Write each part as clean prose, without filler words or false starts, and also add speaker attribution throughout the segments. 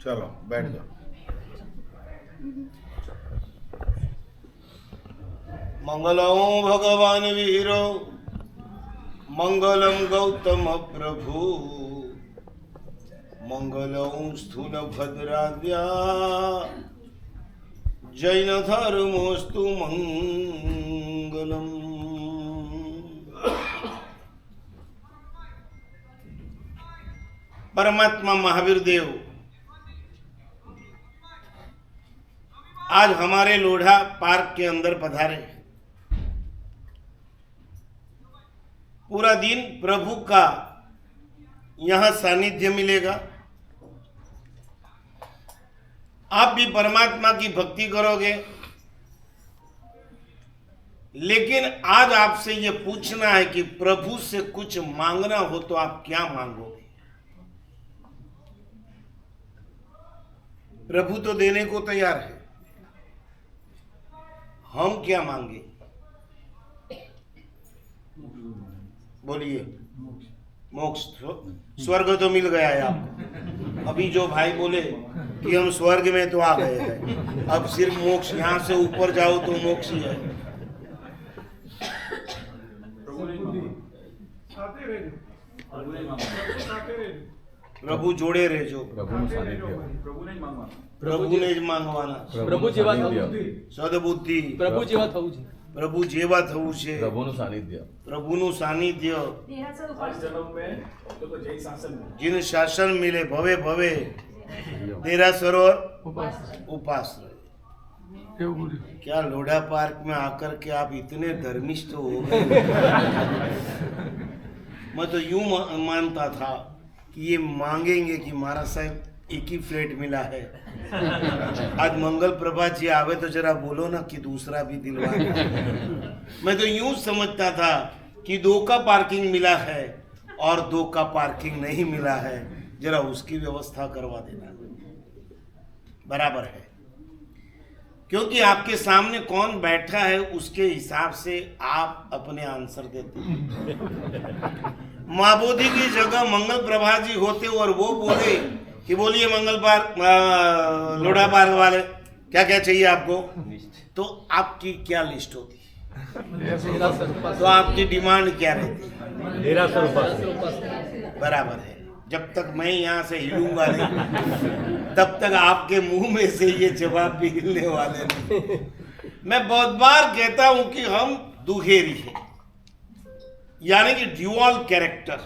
Speaker 1: चलो बैठ जाओ। मंगलम भगवान वीरो मंगलम गौतम प्रभु मंगलम स्थूल भद्राद्या जैन धर्मोस्तु मंगलम। परमात्मा महावीर देव आज हमारे लोढ़ा पार्क के अंदर पधारे। पूरा दिन प्रभु का यहाँ सानिध्य मिलेगा। आप भी परमात्मा की भक्ति करोगे, लेकिन आज आपसे ये पूछना है कि प्रभु से कुछ मांगना हो तो आप क्या मांगोगे? प्रभु तो देने को तैयार है, हम क्या मांगे? बोलिए। मोक्ष, स्वर्ग तो मिल गया है आपको। अभी जो भाई बोले कि हम स्वर्ग में तो आ गए हैं, अब सिर्फ मोक्ष, यहां से ऊपर जाओ तो मोक्ष ही है। प्रभु जोड़े रहे जो प्रभु ने ज मांगवाना,
Speaker 2: प्रभु जेवा
Speaker 1: સદબુદ્ધિ,
Speaker 2: પ્રભુ જેવા થવું છે,
Speaker 1: પ્રભુ જેવા થવું છે, પ્રભુનું સાનિધ્ય जिन शासन मिले भवे भवे तेरा सरोवर उपास रहे। क्या लोढ़ा पार्क में आकर के आप इतने धर्मिष्ठ हो गए? मैं तो यूं मानता था कि ये मांगेंगे कि महाराज साहब एक ही फ्लैट मिला है, आज मंगल प्रभा जी आवे तो जरा बोलो ना कि दूसरा भी दिलवा। मैं तो यूं समझता था कि 2 का पार्किंग मिला है और 2 का पार्किंग नहीं मिला है, जरा उसकी व्यवस्था करवा देना। बराबर है, क्योंकि आपके सामने कौन बैठा है उसके हिसाब से आप अपने आंसर देते हैं। माँ बोधी की जगह मंगल प्रभा जी होते और वो बोले कि बोलिए मंगल पार्क लोढ़ा पार्क वाले क्या क्या चाहिए आपको, तो आपकी क्या लिस्ट होती? तो आपकी डिमांड क्या रहती? बराबर है। जब तक मैं यहाँ से हिलूंगा नहीं तब तक आपके मुंह में से ये जवाब भी हिलने वाले नहीं। मैं बहुत बार कहता हूं कि हम दुहेरी हैं, यानी कि ड्यूअल कैरेक्टर।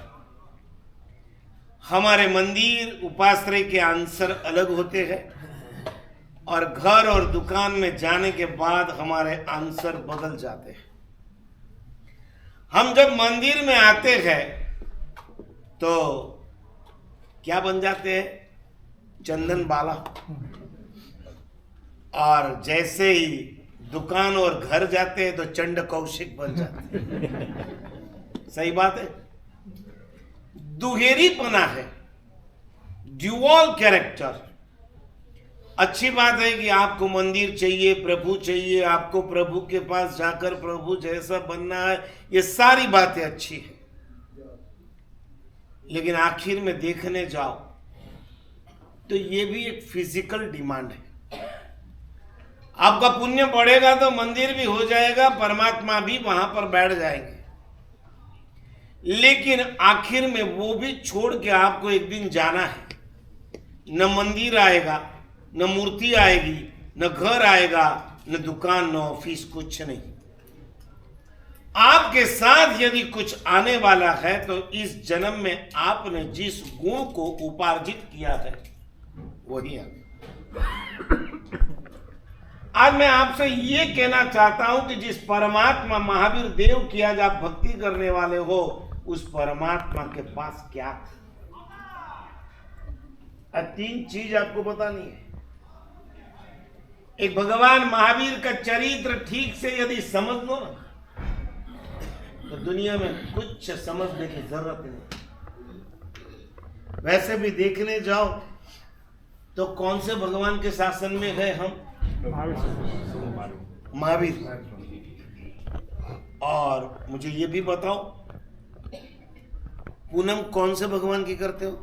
Speaker 1: हमारे मंदिर उपाश्रय के आंसर अलग होते हैं और घर और दुकान में जाने के बाद हमारे आंसर बदल जाते हैं। हम जब मंदिर में आते हैं तो क्या बन जाते हैं? चंदन बाला। और जैसे ही दुकान और घर जाते हैं तो चंड कौशिक बन जाते हैं। सही बात है, दुहेरीपना है, ड्यूअल कैरेक्टर। अच्छी बात है कि आपको मंदिर चाहिए, प्रभु चाहिए, आपको प्रभु के पास जाकर प्रभु जैसा बनना है, ये सारी बातें अच्छी है। लेकिन आखिर में देखने जाओ तो ये भी एक फिजिकल डिमांड है। आपका पुण्य बढ़ेगा तो मंदिर भी हो जाएगा, परमात्मा भी वहां पर बैठ जाएंगे, लेकिन आखिर में वो भी छोड़ के आपको एक दिन जाना है। न मंदिर आएगा, न मूर्ति आएगी, न घर आएगा, न दुकान, न ऑफिस, कुछ नहीं। आपके साथ यदि कुछ आने वाला है तो इस जन्म में आपने जिस गुण को उपार्जित किया है वही है। आज मैं आपसे ये कहना चाहता हूं कि जिस परमात्मा महावीर देव की आज आप भक्ति करने वाले हो, उस परमात्मा के पास क्या है? 3 चीज आपको बतानी है। एक, भगवान महावीर का चरित्र ठीक से यदि समझ लो ना तो दुनिया में कुछ समझने की जरूरत नहीं। वैसे भी देखने जाओ तो कौन से भगवान के शासन में है हम? महावीर। और मुझे ये भी बताओ, पूनम कौन से भगवान की करते हो?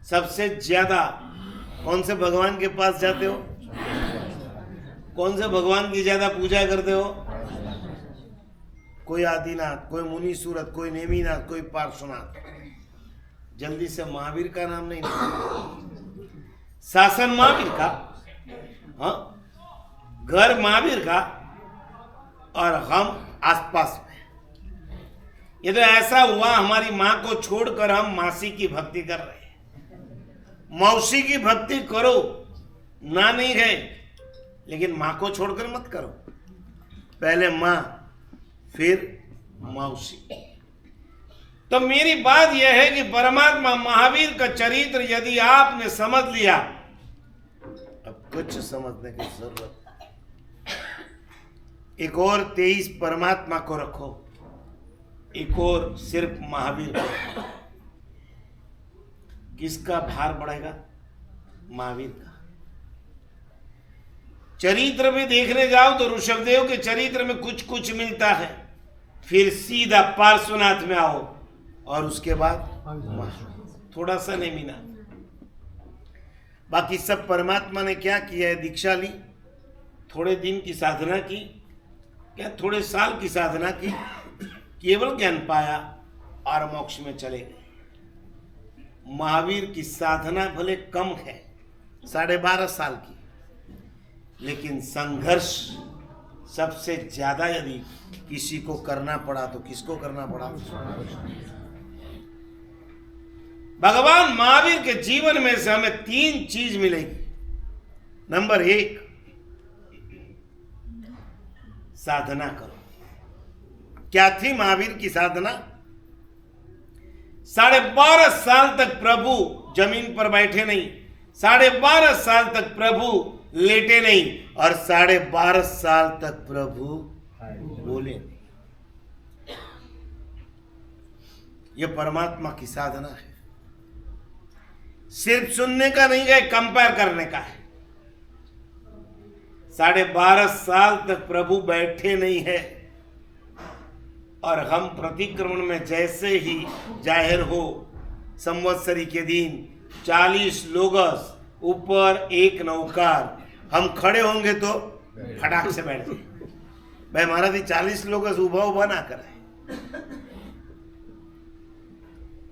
Speaker 1: सबसे ज्यादा कौन से भगवान के पास जाते हो? कौन से भगवान की ज्यादा पूजा करते हो? कोई आदिनाथ, कोई मुनि सूरत, कोई नेमीनाथ, कोई पार्श्वनाथ। जल्दी से महावीर का नाम नहीं लेते। शासन महावीर का, हाँ, घर महावीर का, और हम आसपास में। ये तो ऐसा हुआ हमारी माँ को छोड़कर हम मासी की भक्ति कर रहे हैं। मौसी की भक्ति करो ना नहीं है, लेकिन माँ को छोड़कर मत करो। पहले माँ फिर मौसी। तो मेरी बात यह है कि परमात्मा महावीर का चरित्र यदि आपने समझ लिया, अब कुछ समझने की जरूरत। एक और 23 परमात्मा को रखो, एक और सिर्फ महावीर को रखो। किसका भार बढ़ेगा? महावीर का। चरित्र में देखने जाओ तो ऋषभदेव के चरित्र में कुछ कुछ मिलता है, फिर सीधा पार्श्वनाथ में आओ और उसके बाद थोड़ा सा नहीं मिला। बाकी सब परमात्मा ने क्या किया है? दीक्षा ली, थोड़े दिन की साधना की, क्या थोड़े साल की साधना की, केवल ज्ञान पाया और मोक्ष में चले गए। महावीर की साधना भले कम है, 12.5 साल की, लेकिन संघर्ष सबसे ज्यादा यदि किसी को करना पड़ा तो किसको करना पड़ा? भगवान महावीर के जीवन में से हमें 3 चीज मिलेगी। नंबर 1, साधना करो। क्या थी महावीर की साधना? 12.5 साल तक प्रभु जमीन पर बैठे नहीं, 12.5 साल तक प्रभु लेटे नहीं, और 12.5 साल तक प्रभु बोले नहीं। यह परमात्मा की साधना है। सिर्फ सुनने का नहीं है, कंपेयर करने का है। 12.5 साल तक प्रभु बैठे नहीं है, और हम प्रतिक्रमण में जैसे ही जाहिर हो संवत्सरी के दिन 40 लोगस ऊपर एक नौकार, हम खड़े होंगे तो फटाक से बैठ जाए। भाई महाराज 40 लोगस उभा ना कराए।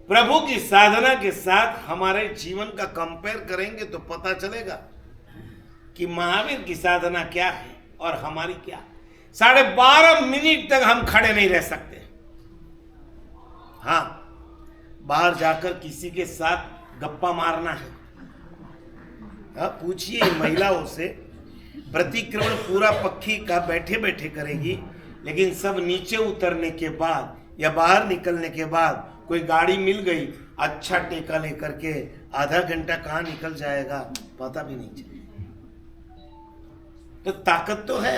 Speaker 1: प्रभु की साधना के साथ हमारे जीवन का कंपेयर करेंगे तो पता चलेगा कि महावीर की साधना क्या है और हमारी क्या। 12.5 मिनट तक हम खड़े नहीं रह सकते। हाँ, बाहर जाकर किसी के साथ गप्पा मारना है। पूछिए महिलाओं से, प्रतिक्रमण पूरा पक्षी का बैठे बैठे करेगी, लेकिन सब नीचे उतरने के बाद या बाहर निकलने के बाद कोई गाड़ी मिल गई, अच्छा टेका लेकर के आधा घंटा कहाँ निकल जाएगा पता भी नहीं चलेगा। तो ताकत तो है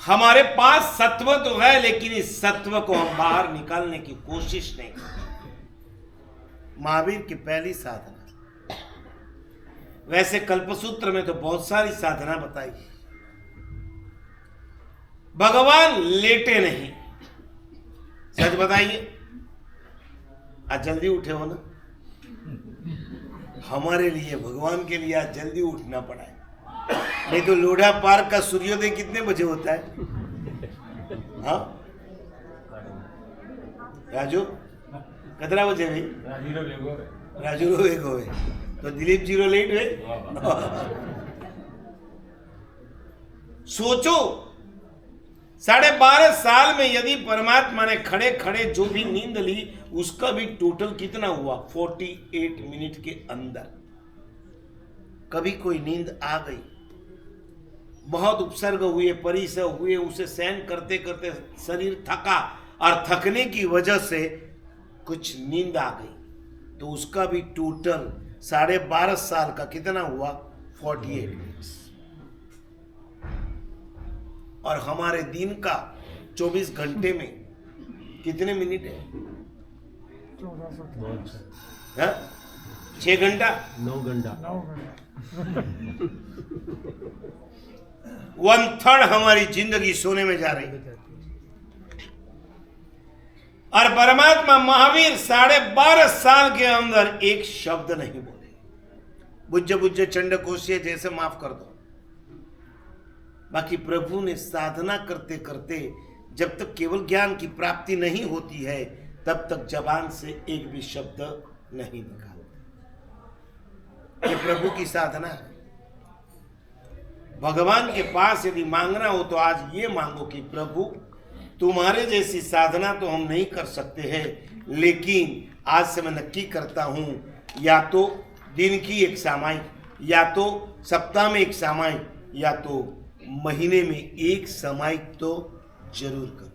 Speaker 1: हमारे पास सत्व तो है, लेकिन इस सत्व को हम बाहर निकालने की कोशिश नहीं करते। महावीर की पहली साधना। वैसे कल्पसूत्र में तो बहुत सारी साधना बताई। भगवान लेटे नहीं। सच बताइए, आज जल्दी उठे हो ना? हमारे लिए, भगवान के लिए आज जल्दी उठना पड़ा है। नहीं तो लोढ़ा पार्क का सूर्योदय कितने बजे होता है? हाँ राजू, कितना बजे भाई? राजू रो एक हो तो दिलीप जीरो लेट हुए। सोचो 12.5 साल में यदि परमात्मा ने खड़े खड़े जो भी नींद ली उसका भी टोटल कितना हुआ? 48 मिनट के अंदर। कभी कोई नींद आ गई, बहुत उपसर्ग हुए, परिसर हुए, उसे सहन करते करते शरीर थका और थकने की वजह से कुछ नींद आ गई, तो उसका भी टोटल 12.5 साल का कितना हुआ? 48 मिनट्स। और हमारे दिन का 24 घंटे में कितने मिनट है? 6 घंटा,
Speaker 2: 9 घंटा।
Speaker 1: 1/3 हमारी जिंदगी सोने में जा रही है। और परमात्मा महावीर 12.5 साल के अंदर एक शब्द नहीं बोले। बुज्ज बुज्ज चंड कोशिय जैसे माफ कर दो। बाकी प्रभु ने साधना करते करते जब तक केवल ज्ञान की प्राप्ति नहीं होती है तब तक जबान से एक भी शब्द नहीं निकालते। ये प्रभु की साधना है। भगवान के पास यदि मांगना हो तो आज ये मांगो कि प्रभु तुम्हारे जैसी साधना तो हम नहीं कर सकते हैं, लेकिन आज से मैं नक्की करता हूं या तो दिन की एक सामायिक, या तो सप्ताह में एक सामायिक, या तो महीने में एक सामायिक तो जरूर करूंगा।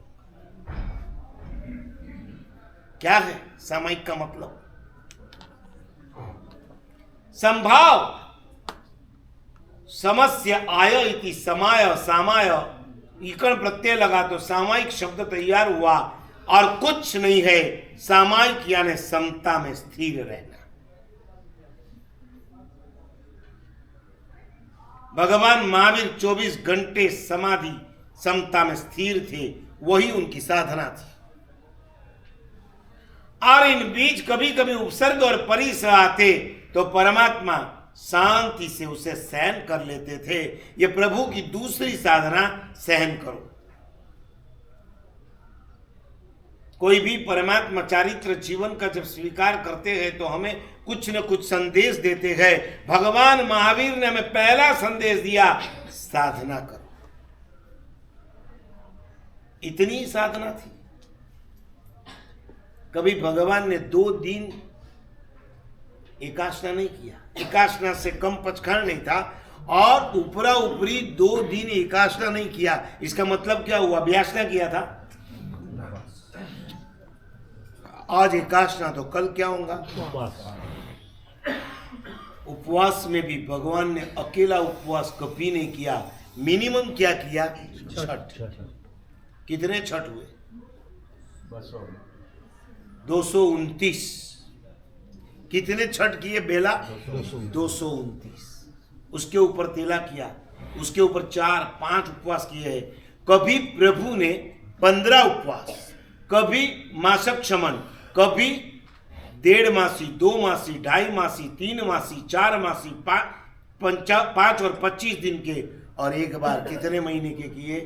Speaker 1: क्या है सामायिक का मतलब? संभाव समस्य आय इति समाय सामाय इकण प्रत्यय लगा तो सामायिक शब्द तैयार हुआ और कुछ नहीं है। सामायिक यानी समता में स्थिर रहना। भगवान महावीर 24 घंटे समाधि समता में स्थिर थे, वही उनकी साधना थी। और इन बीच कभी कभी उपसर्ग और परिस आते तो परमात्मा शांति से उसे सहन कर लेते थे। ये प्रभु की दूसरी साधना, सहन करो। कोई भी परमात्मा चारित्र जीवन का जब स्वीकार करते हैं तो हमें कुछ न कुछ संदेश देते हैं। भगवान महावीर ने हमें पहला संदेश दिया, साधना करो। इतनी साधना थी। कभी भगवान ने 2 दिन एकाशना नहीं किया। एकाशना से कम पचखाड़ नहीं था और ऊपरा ऊपरी 2 दिन एकाशना नहीं किया। इसका मतलब क्या हुआ? अभ्यासना किया था। आज एकाशना तो कल क्या होगा? उपवास में भी भगवान ने अकेला उपवास कभी नहीं किया। मिनिमम क्या किया? छठ। कितने छठ हुए? 229। कितने छठ किए बेला? 229। उसके ऊपर तेला किया, उसके ऊपर 4-5 उपवास किए हैं। कभी प्रभु ने 15 उपवास, कभी मासक क्षमन, कभी 1.5 मासी, 2 मासी, 2.5 मासी, 3 मासी, 4 मासी, 5 और 25 दिन के, और एक बार कितने महीने के किए?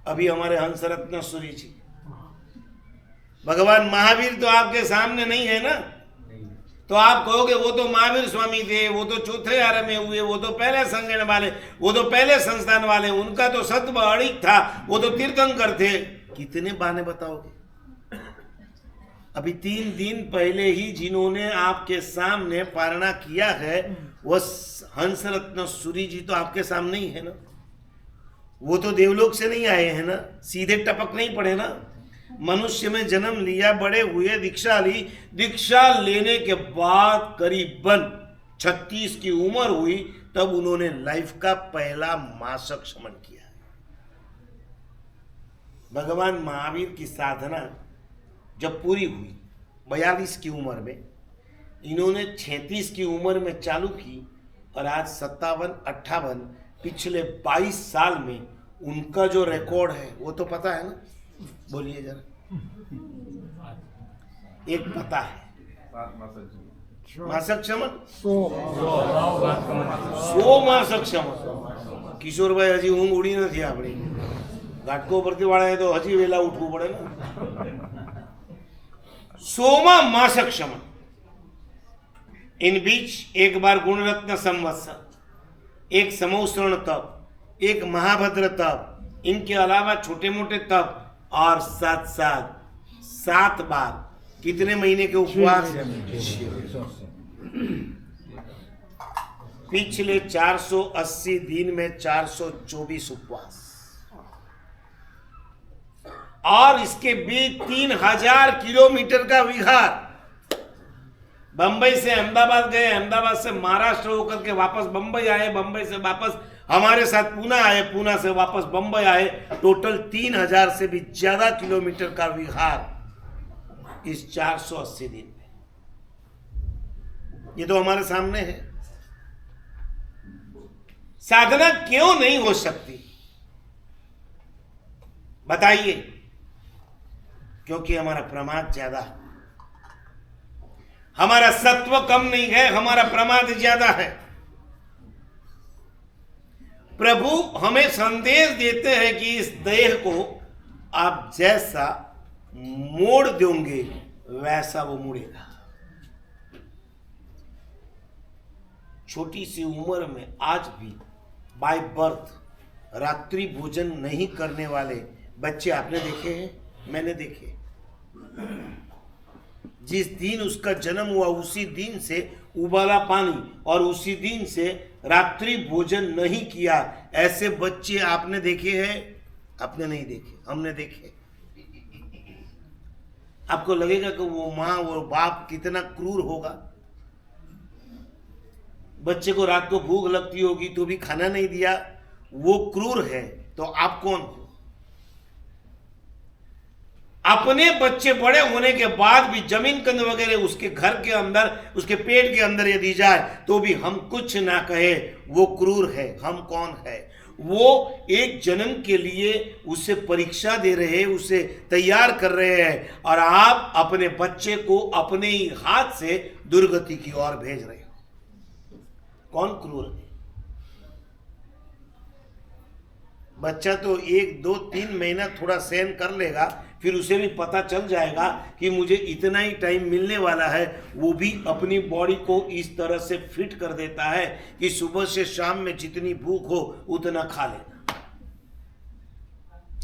Speaker 1: अभी हमारे हंस रत्न सूरी जी, भगवान महावीर तो आपके सामने नहीं है ना, तो आप कहोगे वो तो महावीर स्वामी थे, वो तो चौथे आरे में हुए, वो तो पहले संगण वाले, वो तो पहले संस्थान वाले, उनका तो सत्व अड़िक था, वो तो तीर्थंकर थे। कितने बहाने बताओगे? अभी 3 दिन पहले ही जिन्होंने आपके सामने पारणा किया है वो हंस रत्न सूरी जी तो आपके सामने ही है ना। वो तो देवलोक से नहीं आए हैं ना, सीधे टपक नहीं पड़े ना। मनुष्य में जन्म लिया, बड़े हुए, दीक्षा ली, दीक्षा लेने के बाद करीबन 36 की उम्र हुई तब उन्होंने लाइफ का पहला मासक शमन किया। भगवान महावीर की साधना जब पूरी हुई 42 की उम्र में, इन्होंने 36 की उम्र में चालू की और आज 57-58 पिछले 22 साल में उनका जो रिकॉर्ड है वो तो पता है ना? बोलिए जरा। एक पता है, मासक क्षमन 100 मासक क्षमन। કિશોરભાઈ હજી ઊંઘ ઉડી નથી આપણી, ગાટકો પરથી વાળાએ તો હજી વહેલા ઉઠવું પડે ને। 100 मासक क्षमन। इन बीच एक बार गुणरत्न संवत्सर, एक समौसरण तप, एक महाभद्र तप, इनके अलावा छोटे मोटे तप और साथ 7 बार कितने महीने के उपवास? पिछले 480 दिन में 424 उपवास, और इसके बीच 3000 किलोमीटर का विहार। बंबई से अहमदाबाद गए, अहमदाबाद से महाराष्ट्र होकर के वापस बंबई आए, बंबई से वापस हमारे साथ पूना आए, पूना से वापस बंबई आए। टोटल 3000 से भी ज्यादा किलोमीटर का विहार इस 480 दिन में। ये तो हमारे सामने है। साधना क्यों नहीं हो सकती बताइए? क्योंकि हमारा प्रमाद ज्यादा है। हमारा सत्व कम नहीं है, हमारा प्रमाद ज्यादा है। प्रभु हमें संदेश देते हैं कि इस देह को आप जैसा मोड़ दोगे वैसा वो मुड़ेगा। छोटी सी उम्र में आज भी बाय बर्थ रात्रि भोजन नहीं करने वाले बच्चे आपने देखे हैं, मैंने देखे। जिस दिन उसका जन्म हुआ उसी दिन से उबाला पानी और उसी दिन से रात्रि भोजन नहीं किया, ऐसे बच्चे आपने देखे हैं? आपने नहीं देखे, हमने देखे। आपको लगेगा कि वो माँ वो बाप कितना क्रूर होगा। बच्चे को रात को भूख लगती होगी तो भी खाना नहीं दिया, वो क्रूर है। तो आप कौन हो? अपने बच्चे बड़े होने के बाद भी जमीन कंद वगैरह उसके घर के अंदर, उसके पेट के अंदर यदि जाए तो भी हम कुछ ना कहे, वो क्रूर है। हम कौन है? वो एक जन्म के लिए उसे परीक्षा दे रहे हैं, उसे तैयार कर रहे हैं, और आप अपने बच्चे को अपने ही हाथ से दुर्गति की ओर भेज रहे हो। कौन क्रूर है? बच्चा तो 1, 2, 3 महीना थोड़ा सहन कर लेगा, फिर उसे भी पता चल जाएगा कि मुझे इतना ही टाइम मिलने वाला है। वो भी अपनी बॉडी को इस तरह से फिट कर देता है कि सुबह से शाम में जितनी भूख हो उतना खा लेना।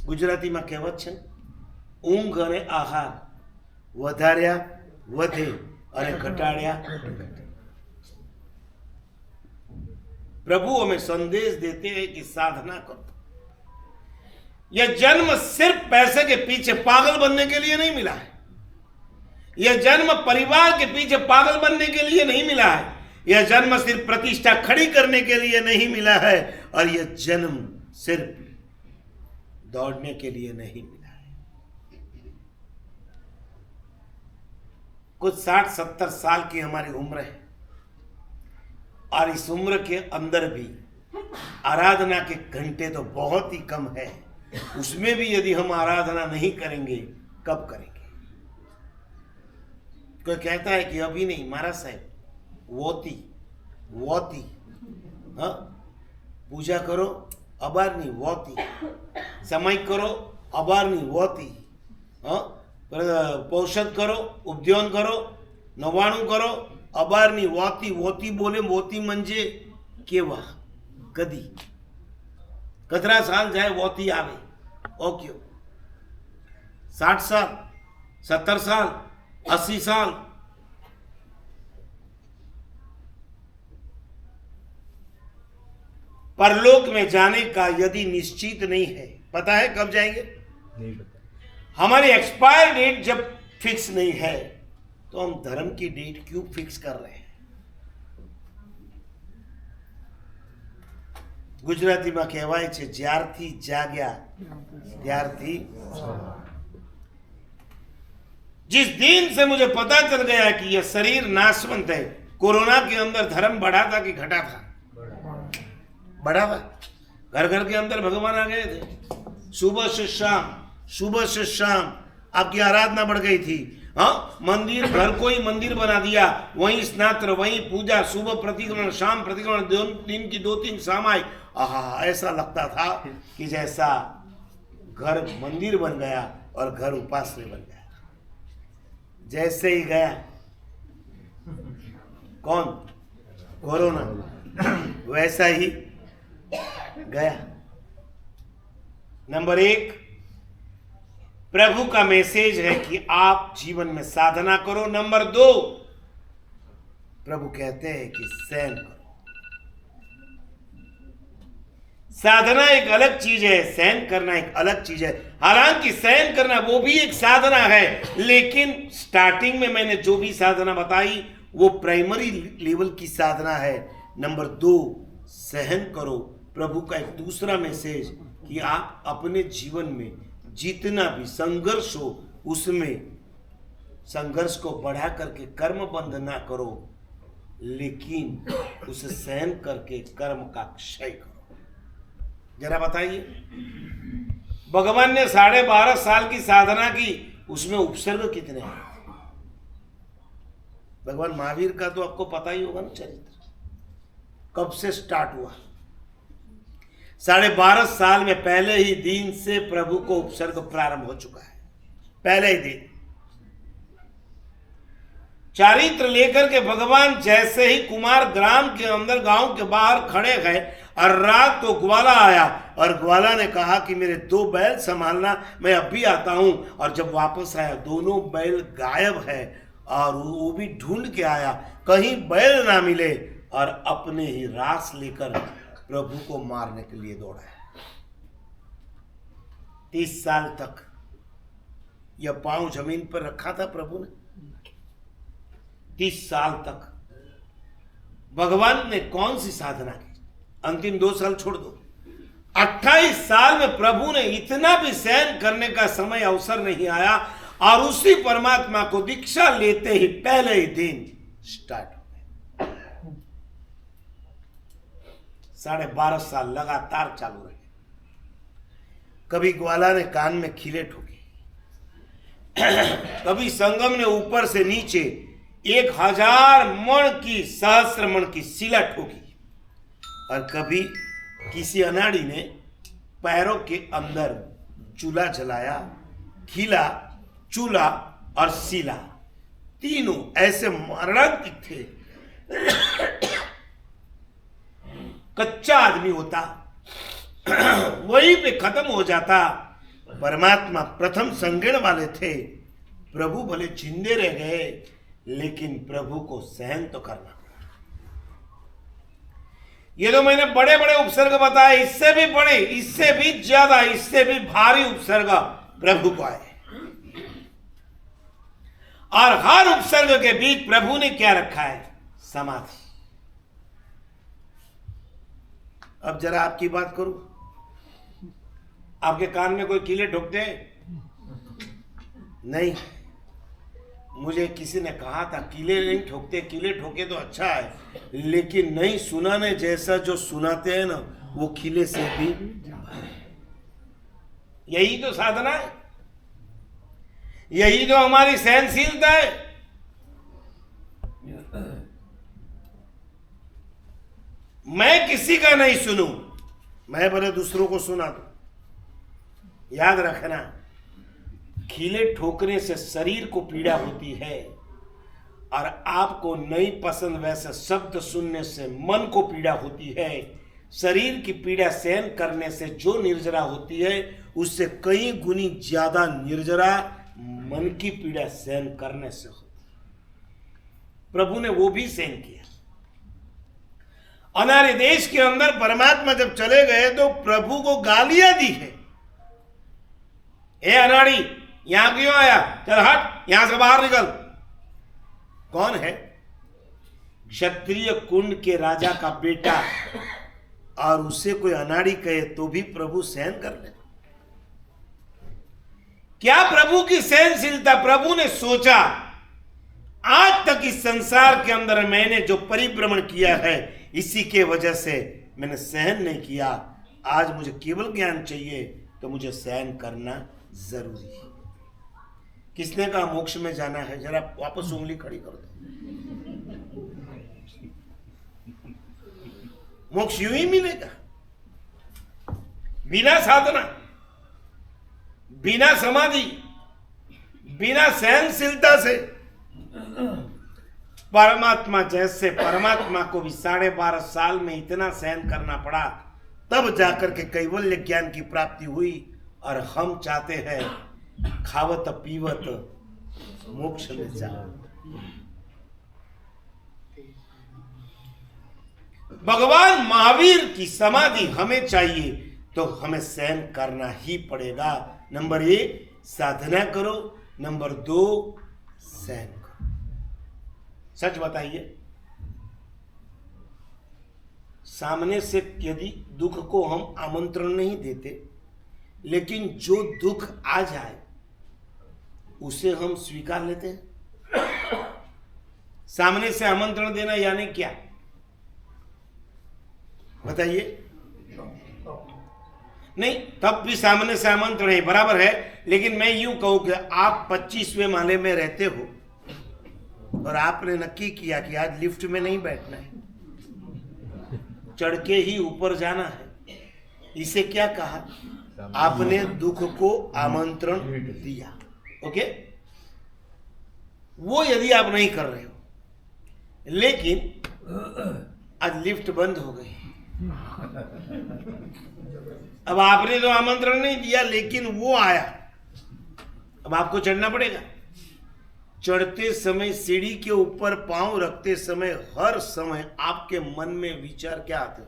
Speaker 1: गुजरातीમાં કહેવત છે, ઊંઘ અને આહાર વધાર્યા વધે અને ઘટાડ્યા ઘટે। प्रभु हमें संदेश देते हैं कि साधना करो। यह जन्म सिर्फ पैसे के पीछे पागल बनने के लिए नहीं मिला है। यह जन्म परिवार के पीछे पागल बनने के लिए नहीं मिला है। यह जन्म सिर्फ प्रतिष्ठा खड़ी करने के लिए नहीं मिला है, और यह जन्म सिर्फ दौड़ने के लिए नहीं मिला है। कुछ 60-70 साल की हमारी उम्र है, और इस उम्र के अंदर भी आराधना के घंटे तो बहुत ही कम है। उसमें भी यदि हम आराधना नहीं करेंगे कब करेंगे? कोई कहता है कि अभी नहीं महाराज साहब, वोती वोती, हाँ पूजा करो अबार नहीं वोती, समय करो अबार नहीं वोती, हाँ पौषध करो, उपद्योन करो, नवाणु करो, अबार नहीं वोती। वोती बोले वोती मंजे केवा कदी कतरा साल जाए वोती आवे। ओके 60 साल, 70 साल, 80 साल, परलोक में जाने का यदि निश्चित नहीं है, पता है कब जाएंगे? नहीं पता। हमारी एक्सपायर डेट जब फिक्स नहीं है तो हम धर्म की डेट क्यों फिक्स कर रहे हैं? गुजरातीમાં કહેવાય છે, જ્યારથી જાગ્યા ત્યારથી। जिस दिन से मुझे पता चल गया कि यह शरीर नाशवंत है, कोरोना के अंदर धर्म बढ़ा था कि घटा था? बढ़ा था। घर घर के अंदर भगवान आ गए थे। सुबह से शाम आपकी आराधना बढ़ गई थी। हाँ, मंदिर, घर को ही मंदिर बना दिया, वहीं स्नात्र, वहीं पूजा, सुबह प्रतिक्रमण, शाम प्रतिक्रमण, दिन की 2-3 सामाई। आहा, ऐसा लगता था कि जैसा घर मंदिर बन गया और घर उपास्य बन गया। जैसे ही गया कौन? कोरोना, वैसा ही गया। नंबर 1, प्रभु का मैसेज है कि आप जीवन में साधना करो। नंबर 2, प्रभु कहते हैं कि सहन करो। साधना एक अलग चीज है, सहन करना एक अलग चीज है। हालांकि सहन करना वो भी एक साधना है, लेकिन स्टार्टिंग में मैंने जो भी साधना बताई वो प्राइमरी लेवल की साधना है। नंबर 2, सहन करो। प्रभु का एक दूसरा मैसेज कि आप अपने जीवन में जितना भी संघर्ष हो उसमें संघर्ष को बढ़ा करके कर्म बंध ना करो, लेकिन उसे सहन करके कर्म का क्षय करो। जरा बताइए, भगवान ने 12.5 साल की साधना की उसमें उपसर्ग कितने हैं? भगवान महावीर का तो आपको पता ही होगा ना चरित्र, कब से स्टार्ट हुआ। 12.5 साल में पहले ही दिन से प्रभु को उपसर्ग प्रारंभ हो चुका है, पहले ही दिन। चारित्र लेकर के भगवान जैसे ही कुमार ग्राम के अंदर गांव के बाहर खड़े गए और रात को ग्वाला आया और ग्वाला ने कहा कि मेरे 2 बैल संभालना, मैं अभी आता हूं। और जब वापस आया दोनों बैल गायब है और वो भी ढूंढ के आया, कहीं बैल ना मिले और अपने ही रास लेकर प्रभु को मारने के लिए दौड़ा है। 30 साल तक यह पांव जमीन पर रखा था प्रभु ने। 30 साल तक भगवान ने कौन सी साधना की? अंतिम 2 साल छोड़ दो, 28 साल में प्रभु ने इतना भी सहन करने का समय अवसर नहीं आया और उसी परमात्मा को दीक्षा लेते ही पहले ही दिन स्टार्ट हो गए। 12.5 साल लगातार चालू रहे। कभी ग्वाला ने कान में खीले ठोके, कभी संगम ने ऊपर से नीचे 1000 मण की, सहस्र मण की शिला ठोकी और कभी किसी अनाड़ी ने पैरों के अंदर चूल्हा जलाया। खीला, चूल्हा और शिला तीनों ऐसे मारणांतिक थे। कच्चा आदमी होता वहीं पे खत्म हो जाता। परमात्मा प्रथम संगीण वाले थे। प्रभु भले जिंदे रह गए लेकिन प्रभु को सहन तो करना पड़ा। ये तो मैंने बड़े बड़े उपसर्ग बताए, इससे भी बड़े, इससे भी ज्यादा, इससे भी भारी उपसर्ग प्रभु को आए। और हर उपसर्ग के बीच प्रभु ने क्या रखा है? समाधि। अब जरा आपकी बात करूं, आपके कान में कोई कीले ठोकते हैं? नहीं। मुझे किसी ने कहा था कीले नहीं ठोकते, कीले ठोके तो अच्छा है, लेकिन नहीं सुनाने जैसा जो सुनाते हैं ना वो कीले से भी। यही तो साधना है, यही तो हमारी सहनशीलता है। मैं किसी का नहीं सुनूं, मैं भले दूसरों को सुना दूं। याद रखना, खीले ठोकने से शरीर को पीड़ा होती है और आपको नहीं पसंद वैसे शब्द सुनने से मन को पीड़ा होती है। शरीर की पीड़ा सहन करने से जो निर्जरा होती है उससे कई गुनी ज्यादा निर्जरा मन की पीड़ा सहन करने से होती है। प्रभु ने वो भी सहन किया। अनार्य देश के अंदर परमात्मा जब चले गए तो प्रभु को गालियां दी है। ए अनाड़ी, यहां क्यों आया? चल हट, यहां से बाहर निकल। कौन है? क्षत्रिय कुंड के राजा का बेटा, और उसे कोई अनाड़ी कहे तो भी प्रभु सहन कर ले। क्या प्रभु की सहनशीलता! प्रभु ने सोचा आज तक इस संसार के अंदर मैंने जो परिभ्रमण किया है इसी के वजह से मैंने सहन नहीं किया। आज मुझे केवल ज्ञान चाहिए तो मुझे सहन करना जरूरी है। किसने कहा मोक्ष में जाना है? जरा वापस उंगली खड़ी कर दो। मोक्ष यूं ही मिलेगा, बिना साधना, बिना समाधि, बिना सहनशीलता से। परमात्मा जैसे परमात्मा को भी 12.5 साल में इतना सहन करना पड़ा, तब जाकर के कैवल्य ज्ञान की प्राप्ति हुई। और हम चाहते हैं खावत पीवत मोक्ष में जाओ। भगवान महावीर की समाधि हमें चाहिए तो हमें सहन करना ही पड़ेगा। नंबर 1 साधना करो, नंबर 2 सहन करो। सच बताइए, सामने से यदि दुख को हम आमंत्रण नहीं देते, लेकिन जो दुख आ जाए उसे हम स्वीकार लेते हैं। सामने से आमंत्रण देना यानी क्या? बताइए। नहीं, तब भी सामने से आमंत्रण है, बराबर है। लेकिन मैं यूं कहूं कि आप 25वें माले में रहते हो और आपने नक्की किया कि आज लिफ्ट में नहीं बैठना है, चढ़ के ही ऊपर जाना है। इसे क्या कहा? आपने दुख को आमंत्रण दिया। ओके, वो यदि आप नहीं कर रहे हो, लेकिन आज लिफ्ट बंद हो गई, अब आपने तो आमंत्रण नहीं दिया लेकिन वो आया, अब आपको चढ़ना पड़ेगा। चढ़ते समय सीढ़ी के ऊपर पांव रखते समय हर समय आपके मन में विचार क्या आते?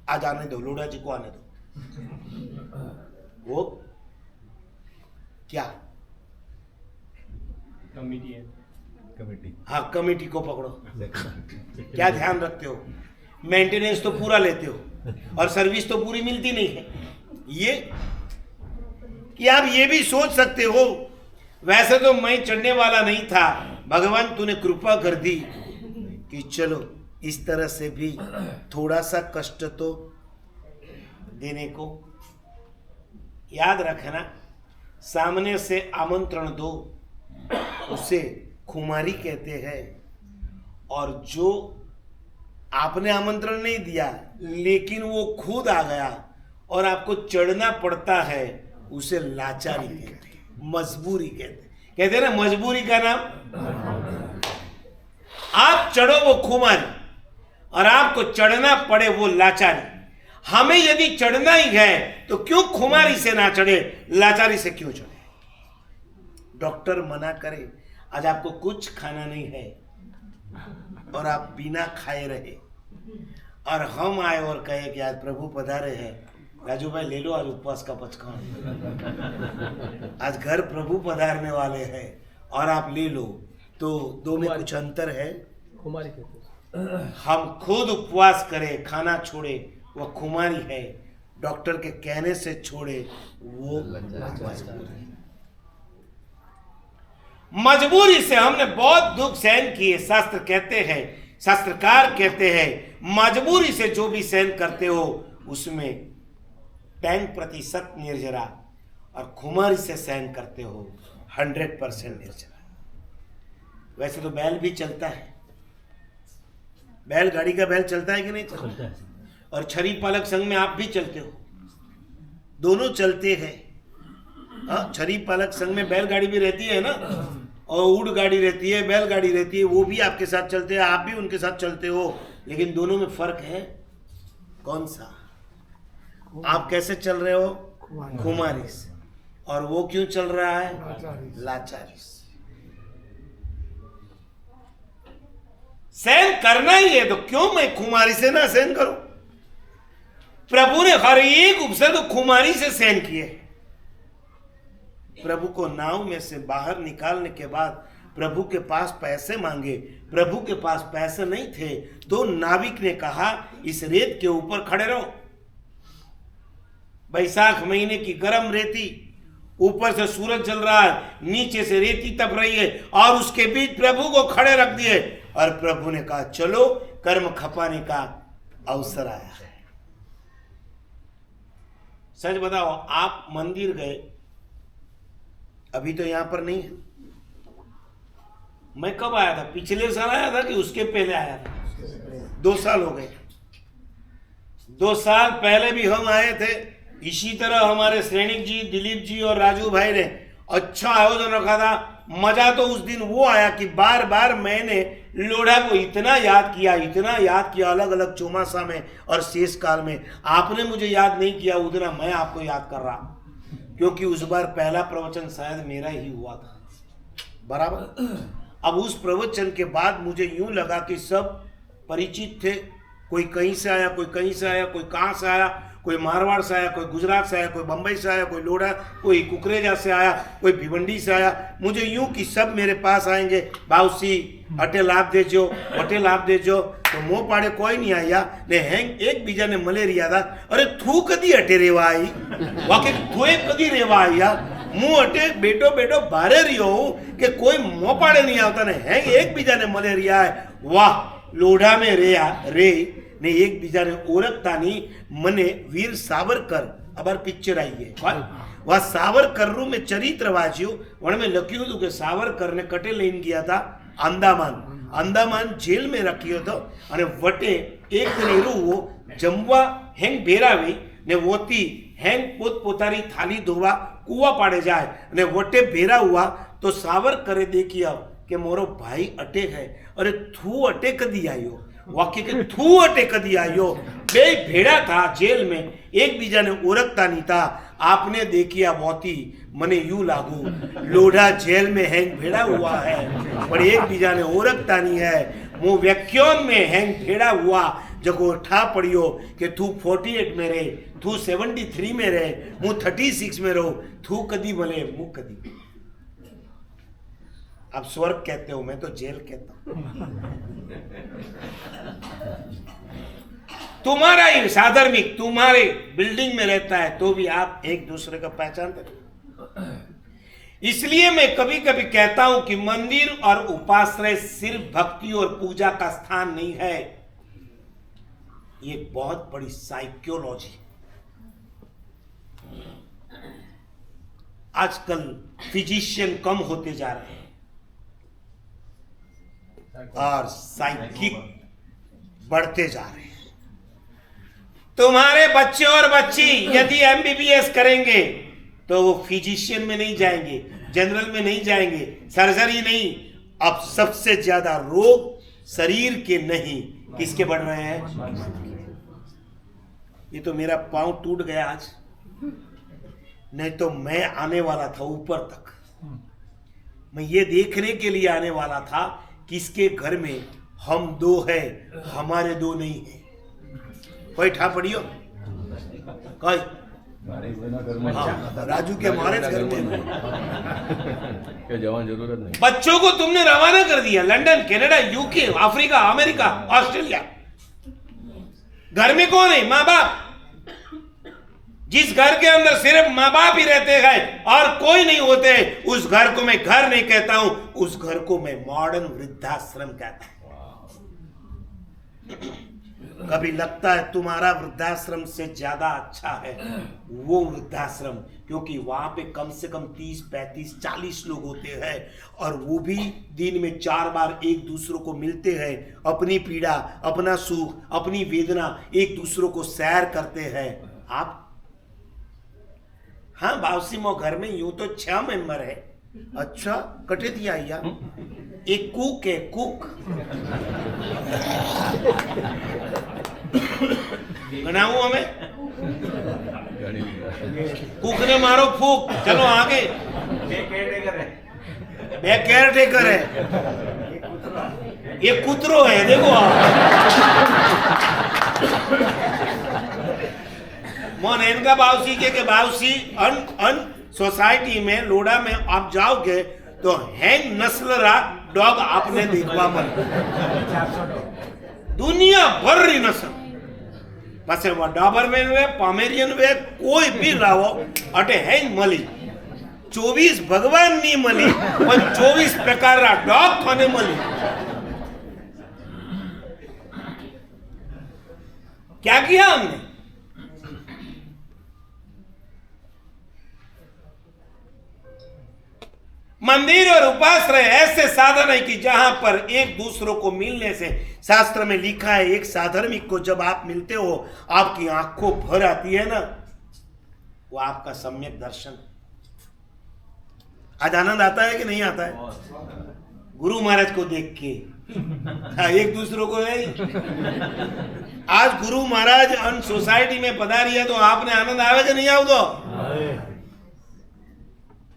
Speaker 1: आज आने दो, लोढ़ा जी को आने दो। वो क्या?
Speaker 2: कमेटी है,
Speaker 3: कमेटी।
Speaker 1: हाँ, कमेटी को पकड़ो। क्या ध्यान रखते हो? मेंटेनेंस तो पूरा लेते हो और सर्विस तो पूरी मिलती नहीं है। ये कि आप ये भी सोच सकते हो, वैसे तो मैं चढ़ने वाला नहीं था, भगवान तूने कृपा कर दी कि चलो इस तरह से भी थोड़ा सा कष्ट तो देने को। याद रखना, सामने से आमंत्रण दो, उसे खुमारी कहते हैं। और जो आपने आमंत्रण नहीं दिया लेकिन वो खुद आ गया और आपको चढ़ना पड़ता है, उसे लाचारी कहते हैं, मजबूरी कहते हैं ना, मजबूरी का नाम। आप चढ़ो वो खुमारी और आपको चढ़ना पड़े वो लाचारी। हमें यदि चढ़ना ही है तो क्यों खुमारी से ना चढ़े, लाचारी से क्यों चढ़े? डॉक्टर मना करे आज आपको कुछ खाना नहीं है और आप बिना खाए रहे, और हम आए और कहे कि आज प्रभु पधारे हैं, राजू भाई ले लो आज उपवास का पचखान, आज घर प्रभु पधारने वाले हैं और आप ले लो, तो दो में कुछ अंतर है।
Speaker 2: खुमारी कहते हैं।
Speaker 1: हम खुद उपवास करें, खाना छोड़े, वो खुमारी है। डॉक्टर के कहने से छोड़े, वो मजबूरी है। मजबूरी से हमने बहुत दुख सहन किए। शास्त्र कहते हैं, शास्त्रकार कहते हैं, मजबूरी से जो भी सहन करते हो उसमें 10% निर्जरा, और खुमारी से सहन करते हो 100% निर्जरा। वैसे तो बैल भी चलता है, बैलगाड़ी का बैल चलता है कि नहीं चलता है? और छरी पालक संघ में आप भी चलते हो, दोनों चलते हैं। हाँ, छरी पालक संघ में बैलगाड़ी भी रहती है ना, और ऊँट गाड़ी रहती है, बैलगाड़ी रहती है, वो भी आपके साथ चलते हैं, आप भी उनके साथ चलते हो, लेकिन दोनों में फर्क है। कौन सा? आप कैसे चल रहे हो? खुमारी से। और वो क्यों चल रहा है? लाचारी से। सहन करना ही है तो क्यों मैं खुमारी से ना सहन करूं? प्रभु ने हर एक उपसर्ग खुमारी से सहन किए। प्रभु को नाव में से बाहर निकालने के बाद प्रभु के पास पैसे मांगे, प्रभु के पास पैसे नहीं थे, तो नाविक ने कहा इस रेत के ऊपर खड़े रहो। बैसाख महीने की गर्म रेती, ऊपर से सूरज जल रहा है, नीचे से रेती तप रही है, और उसके बीच प्रभु को खड़े रख दिए। और प्रभु ने कहा चलो, कर्म खपाने का अवसर आया है। सच बताओ, आप मंदिर गए, अभी तो यहां पर नहीं है, मैं कब आया था? पिछले साल आया था कि उसके पहले आया था? 2 साल हो गए। 2 साल पहले भी हम आए थे, इसी तरह हमारे सैनिक जी, दिलीप जी और राजू भाई ने अच्छा आयोजन रखा था। मजा तो उस दिन वो आया कि बार बार मैंने लोढ़ा को इतना याद किया, अलग अलग चौमासा में और शेष काल में। आपने मुझे याद नहीं किया उतना मैं आपको याद कर रहा, क्योंकि उस बार पहला प्रवचन शायद मेरा ही हुआ था, बराबर। अब उस प्रवचन के बाद मुझे यूं लगा कि सब परिचित थे, कोई कहीं से आया, कोई कहीं से आया, कोई कहाँ से आया, कोई मारवाड़ से आया, कोई गुजरात से आया, कोई बंबई से आया, कोई लोढ़ा, कोई कुकरेजा से आया, कोई भिवंडी से आया। मुझे यूं कि सब मेरे पास आएंगे, बाउसी अटे लाभ देजो, अटे लाभ देजो, तो मोह पाड़े कोई नहीं आया ने हैंग एक बीजा ने मलेरिया था। अरे थू कदी अटे रेवा आई, वाकई थोए कदी रेवा आया, मुंह अटे बेटो बेटो भारे रियो हूं कि कोई मोह पाड़े नहीं आता ने हैंग एक बीजा ने मलेरिया है। वाह, लोढ़ा में रे ને એકબીજાને ઓળખતાની મને વીર સાવરકર અબાર પિક્ચર આવી ગઈ વા સાવરકરનું મેં ચરિત્ર વાંચ્યું પણ મેં લખ્યું હતું કે સાવરકરને કટે લઈને ગયા હતા અંદામાન જેલ મેં રાખ્યો હતો અને વટે એક રૂવો જમવા હેંગ ભેરાવી ને વોતી હેંગ પોતાની થાલી ધોવા કૂવા પાડે જાય અને વटे भेरा हुआ तो सावरकरे देखिया कि मोरो भाई अटैक है अरे थू अटैक कदी आयो वाक्य के थू अटैक कदी आयो बे भेड़ा था जेल में एक बीजा ने ओरखता नहीं था आपने देखिया मोती मने यूं लागू लोढ़ा जेल में हैंग भेड़ा हुआ है पर एक बीजा ने ओरखता नहीं है वो व्याख्यान में हैंग भेड़ा हुआ जगो ठा पड़ियो कि तू 48 में रहे तू 73 में रहे मैं 36 में रहो तू कदी भले मु कदी आप स्वर्ग कहते हो मैं तो जेल कहता हूं तुम्हारा ही साधर्मिक तुम्हारे बिल्डिंग में रहता है तो भी आप एक दूसरे का पहचानते हो इसलिए मैं कभी कभी कहता हूं कि मंदिर और उपाश्रय सिर्फ भक्ति और पूजा का स्थान नहीं है ये बहुत बड़ी साइकोलॉजी आजकल फिजिशियन कम होते जा रहे हैं और साइकिक बढ़ते जा रहे हैं तुम्हारे बच्चे और बच्ची यदि एमबीबीएस करेंगे तो वो फिजिशियन में नहीं जाएंगे जनरल में नहीं जाएंगे सर्जरी नहीं अब सबसे ज्यादा रोग शरीर के नहीं किसके बढ़ रहे हैं ये तो मेरा पांव टूट गया आज नहीं तो मैं आने वाला था ऊपर तक मैं ये देखने के लिए आने वाला था किसके घर में हम दो है हमारे दो नहीं है कोई ठा पड़ियो कोई राजू के मारे घर में
Speaker 3: जवान जरूरत नहीं
Speaker 1: बच्चों को तुमने रवाना कर दिया London Canada UK Africa America Australia घर में कौन है माँ बाप जिस घर के अंदर सिर्फ माँ बाप ही रहते हैं और कोई नहीं होते उस घर को मैं घर नहीं कहता हूं उस घर को मैं मॉडर्न वृद्धाश्रम कहता हूं कभी लगता है तुम्हारा वृद्धाश्रम से ज्यादा अच्छा है वो वृद्धाश्रम क्योंकि वहां पे कम से कम 30, 35, 40 लोग होते हैं और वो भी दिन में 4 बार एक दूसरों को मिलते हैं अपनी पीड़ा अपना सुख अपनी वेदना एक दूसरों को शेयर करते हैं आप हाँ बावसी मो घर में यूं तो 6 मेंबर है अच्छा कटे दिया या एक कुक है कुक बनाऊं हमें कुक ने मारो फूक चलो आगे बे केयर टेकर है ये कुतरो है देखो मोन इनका बावसी के बावसी अन सोसाइटी में लोड़ा में आप जाओगे तो हैंग नस्ल रा डॉग आपने देखवा मन दुनिया भर री नस्ल पासे वो डॉबरमैन वे पोमेरियन वे कोई भी लाओ अटे हैंग मली 24 भगवान नहीं मली पर 24 प्रकार रा डॉग खाने मली क्या किया हमने मंदिर और उपाश्रय ऐसे साधन है कि जहां पर एक दूसरों को मिलने से शास्त्र में लिखा है एक साधर्मिक को जब आप मिलते हो आपकी आंखों भर आती है ना वो आपका सम्यक दर्शन आज आनंद आता है कि नहीं आता है गुरु महाराज को देख के एक दूसरों को नहीं आज गुरु महाराज अन सोसाइटी में पधारिया तो आपने आनंद आवे कि नहीं आओ तो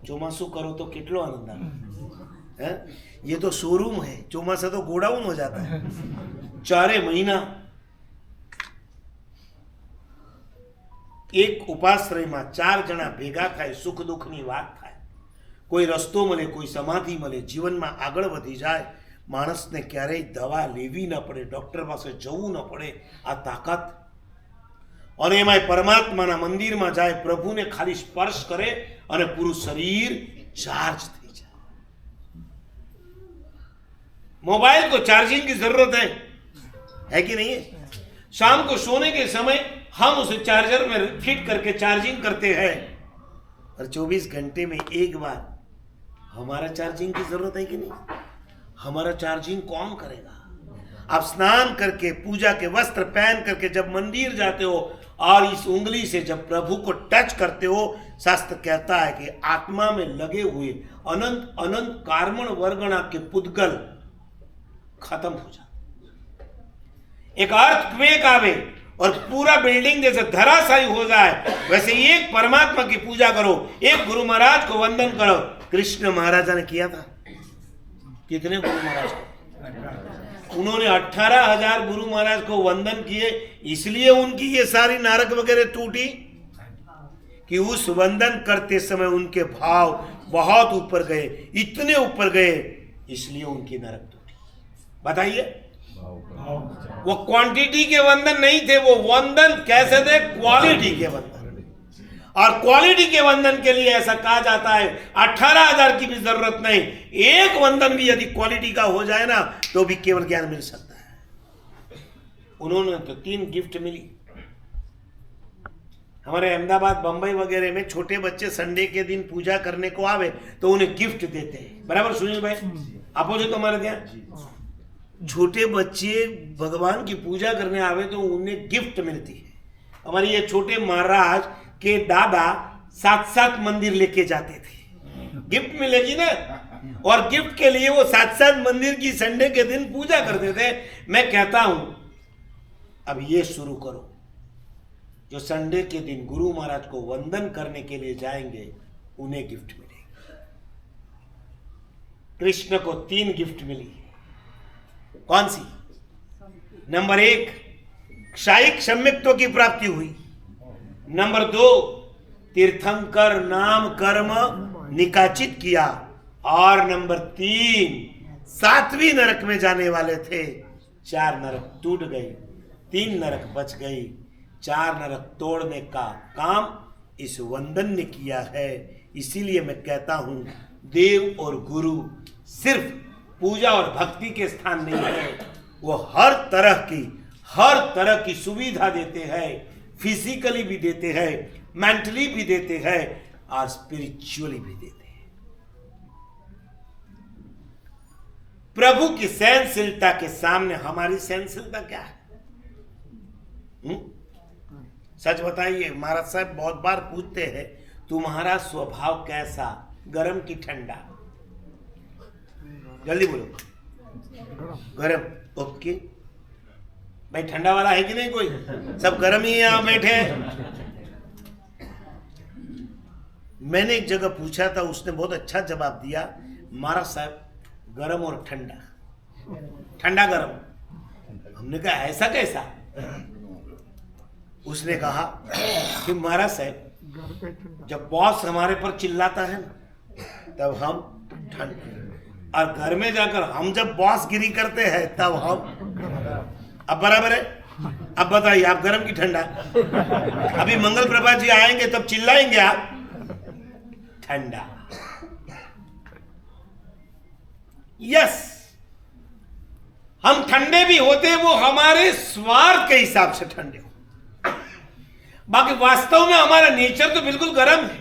Speaker 1: ચોમાસું करो तो कितलो आनंद आवे ये तो शोरूम है ચોમાસા तो गोडाउन हो जाता है 4 महीना एक उपाश्रय में 4 जना भेगा थाय सुख दुख नी वात थाय कोई रस्तो मळे कोई समाधि मळे जीवन में आगळ वधी जाए माणस ने क्यारेय दवा लेवी न पड़े डॉक्टर पास जवू न पड़े आ ताकत और एमाय परमात्मा मंदिर में जाए प्रभु ने खाली स्पर्श करे और पूરું शरीर चार्ज थी जाए मोबाइल को चार्जिंग की जरूरत है कि नहीं है शाम को सोने के समय हम उसे चार्जर में फिट करके चार्जिंग करते हैं, और 24 घंटे में एक बार हमारा चार्जिंग की जरूरत है कि नहीं? हमारा चार्जिंग कौन करेगा? आप स्नान करके पूजा के वस्त्र पहन करके जब मंदिर जाते हो और इस उंगली से जब प्रभु को टच करते हो, शास्त्र कहता है कि आत्मा में लगे हुए अनंत अनंत कार्मण वर्गणा के पुद्गल खत्म हो जाते। एक अर्थक्वेक आवे और पूरा बिल्डिंग जैसे धराशायी हो जाए, वैसे एक परमात्मा की पूजा करो, एक गुरु महाराज को वंदन करो। कृष्ण महाराजा ने किया था। कितने गुरु महाराज को? उन्होंने 18,000 गुरु महाराज को वंदन किए, इसलिए उनकी ये सारी नारक वगैरह टूटी कि उस वंदन करते समय उनके भाव बहुत ऊपर गए, इतने ऊपर गए, इसलिए उनकी नरक टूटी। बताइए, वो क्वांटिटी के वंदन नहीं थे, वो वंदन कैसे थे? क्वालिटी के वंदन। और क्वालिटी के वंदन के लिए ऐसा कहा जाता है 18,000 की भी जरूरत नहीं, एक वंदन भी यदि क्वालिटी का हो जाए ना तो भी केवल ज्ञान मिल सकता है। उन्होंने तो 3 गिफ्ट मिली। हमारे अहमदाबाद बंबई वगैरह में छोटे बच्चे संडे के दिन पूजा करने को आवे तो उन्हें गिफ्ट देते हैं। बराबर सुनील भाई, अपोजिट हमारे ત્યાં छोटे बच्चे भगवान की पूजा करने आवे तो उन्हें गिफ्ट मिलती है। हमारे ये छोटे महाराज के दादा 7-7 मंदिर लेके जाते थे, गिफ्ट मिलेगी ना, और गिफ्ट के लिए वो 7-7 मंदिर की संडे के दिन पूजा करते थे। मैं कहता हूं अब ये शुरू करो, जो संडे के दिन गुरु महाराज को वंदन करने के लिए जाएंगे उन्हें गिफ्ट मिलेगी। कृष्ण को 3 गिफ्ट मिली। कौन सी? नंबर 1, क्षायिक सम्यक्त्व की प्राप्ति हुई। नंबर 2, तीर्थंकर नाम कर्म निकाचित किया। और नंबर 3, 7वीं नरक में जाने वाले थे, 4 नरक टूट गई, 3 नरक बच गई। 4 नरक तोड़ने का काम इस वंदन ने किया है। इसीलिए मैं कहता हूं देव और गुरु सिर्फ पूजा और भक्ति के स्थान नहीं है, वो हर तरह की सुविधा देते हैं, फिजिकली भी देते हैं, मेंटली भी देते हैं और स्पिरिचुअली भी देते हैं। प्रभु की सहनशीलता के सामने हमारी सहनशीलता क्या है? सच बताइए, महाराज साहब बहुत बार पूछते हैं तुम्हारा स्वभाव कैसा, गर्म की ठंडा? जल्दी बोलो। गरम। ओके भाई, ठंडा वाला है कि नहीं कोई? सब गरम ही यहां बैठे हैं। मैंने एक जगह पूछा था, उसने बहुत अच्छा जवाब दिया, महाराज साहब गरम और ठंडा, ठंडा गरम। हमने कहा ऐसा कैसा? उसने कहा कि महाराज साहब जब बॉस हमारे पर चिल्लाता है ना तब हम ठंडा, और घर में जाकर हम जब बॉस गिरी करते हैं तब हम। अब बराबर है? अब बताइए आप गरम की ठंडा? अभी मंगल प्रभा जी आएंगे तब चिल्लाएंगे आप ठंडा। यस, हम ठंडे भी होते, वो हमारे स्वार्थ के हिसाब से ठंडे हो, बाकी वास्तव में हमारा नेचर तो बिल्कुल गर्म है।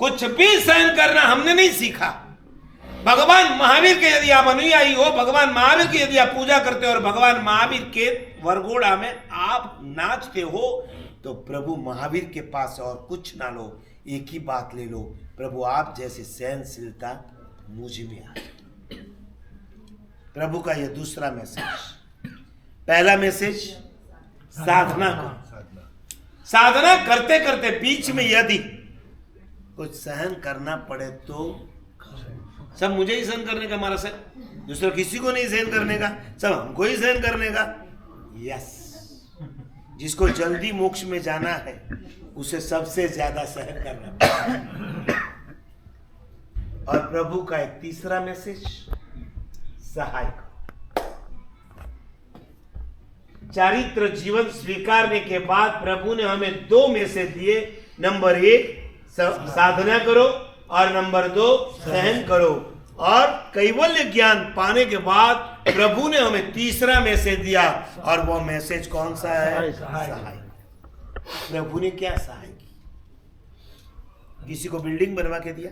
Speaker 1: कुछ भी सहन करना हमने नहीं सीखा। भगवान महावीर के यदि आप अनुयायी हो, भगवान महावीर की यदि आप पूजा करते हो और भगवान महावीर के वरघोड़ा में आप नाचते हो तो प्रभु महावीर के पास और कुछ ना लो, एक ही बात ले लो, प्रभु आप जैसे सहनशीलता मुझ में आ जाए। प्रभु का यह दूसरा मैसेज। पहला मैसेज साधना को, साधना करते करते बीच में यदि कुछ सहन करना पड़े तो सब मुझे ही सहन करने का, हमारा सर दूसरा किसी को नहीं सहन करने का, सब हमको ही सहन करने का। यस, जिसको जल्दी मोक्ष में जाना है उसे सबसे ज्यादा सहन करना पड़ेगा। और प्रभु का एक तीसरा मैसेज, सहायक। चारित्र जीवन स्वीकारने के बाद प्रभु ने हमें 2 मैसेज दिए। नंबर 1 साधना करो और नंबर 2 सहन करो। और कैवल्य ज्ञान पाने के बाद प्रभु ने हमें तीसरा मैसेज दिया, और वो मैसेज कौन सा है? सहाय। प्रभु ने क्या सहाय की? किसी को बिल्डिंग बनवा के दिया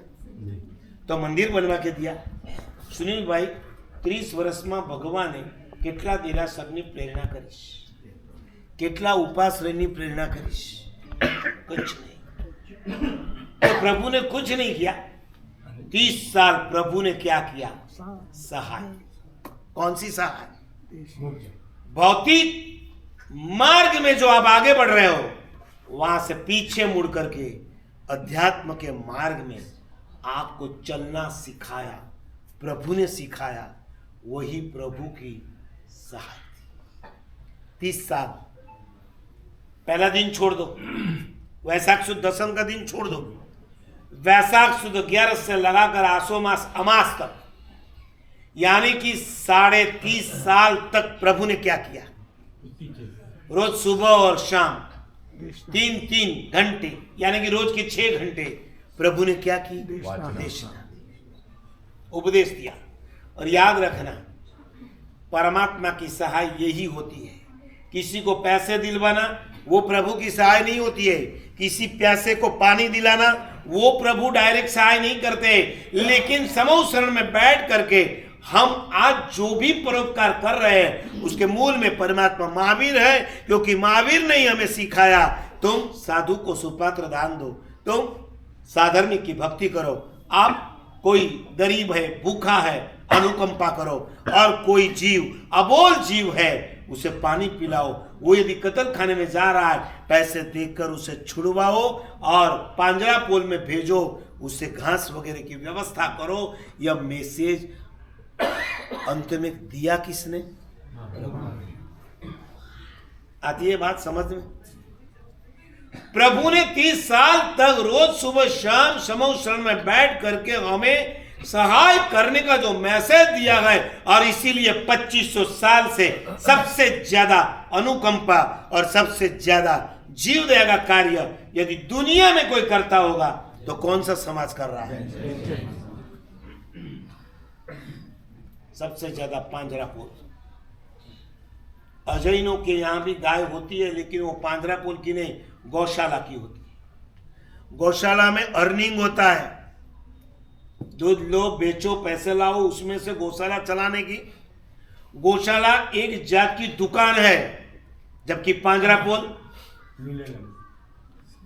Speaker 1: तो मंदिर बनवा के दिया? सुनील भाई 30 વર્ષમાં ભગવાને કેટલા દેરાસરની પ્રેરણા કરીશ, કેટલા ઉપાશ્રયની પ્રેરણા કરીશ? कुछ नहीं। तो प्रभु ने कुछ नहीं किया। 30 साल प्रभु ने क्या किया? सहाय। कौन सी सहाय? भौतिक मार्ग में जो आप आगे बढ़ रहे हो, वहां से पीछे मुड़ करके अध्यात्म के मार्ग में आपको चलना सिखाया, प्रभु ने सिखाया, वही प्रभु की सहाय। 30 साल। पहला दिन छोड़ दो, वैशाख सुद दशम का दिन छोड़ दो, वैशाख सुद 11 से लगाकर आसो मास अमास तक, यानी कि 30.5 साल तक प्रभु ने क्या किया? रोज सुबह और शाम 3-3 घंटे, यानी कि रोज के 6 घंटे प्रभु ने क्या की? देशना, उपदेश दिया। और याद रखना, परमात्मा की सहाय यही होती है। किसी को पैसे दिलवाना वो प्रभु की सहाय नहीं होती है, किसी प्यासे को पानी दिलाना वो प्रभु डायरेक्ट सहाय नहीं करते। लेकिन समूह शरण में बैठ करके हम आज जो भी परोपकार कर रहे हैं उसके मूल में परमात्मा महावीर है, क्योंकि महावीर ने हमें सिखाया तुम साधु को सुपात्र दान दो, तुम साधर्मिक की भक्ति करो, आप कोई गरीब है, भूखा है, अनुकंपा करो, और कोई जीव अबोल जीव है उसे पानी पिलाओ। वो यदि कत्ल खाने में जा रहा है, पैसे देकर उसे छुड़वाओ और पांजरा पोल में भेजो, उसे घास वगैरह की व्यवस्था करो। यह मैसेज अंत में दिया किसने? आती है बात समझ में? प्रभु ने 30 साल तक रोज सुबह शाम समूह शरण में बैठ करके हमें सहाय करने का जो मैसेज दिया है, और इसीलिए 2500 साल से सबसे ज्यादा अनुकंपा और सबसे ज्यादा जीव दया का कार्य यदि दुनिया में कोई करता होगा तो कौन सा समाज कर रहा है? सबसे ज्यादा पांजरापोल। अजैनों के यहां भी गाय होती है, लेकिन वो पांजरापोल की नहीं, गौशाला की होती है। गौशाला में अर्निंग होता है, दूध लो, बेचो, पैसे लाओ, उसमें से गौशाला चलाने की। गौशाला एक जात की दुकान है, जबकि पांजरापोल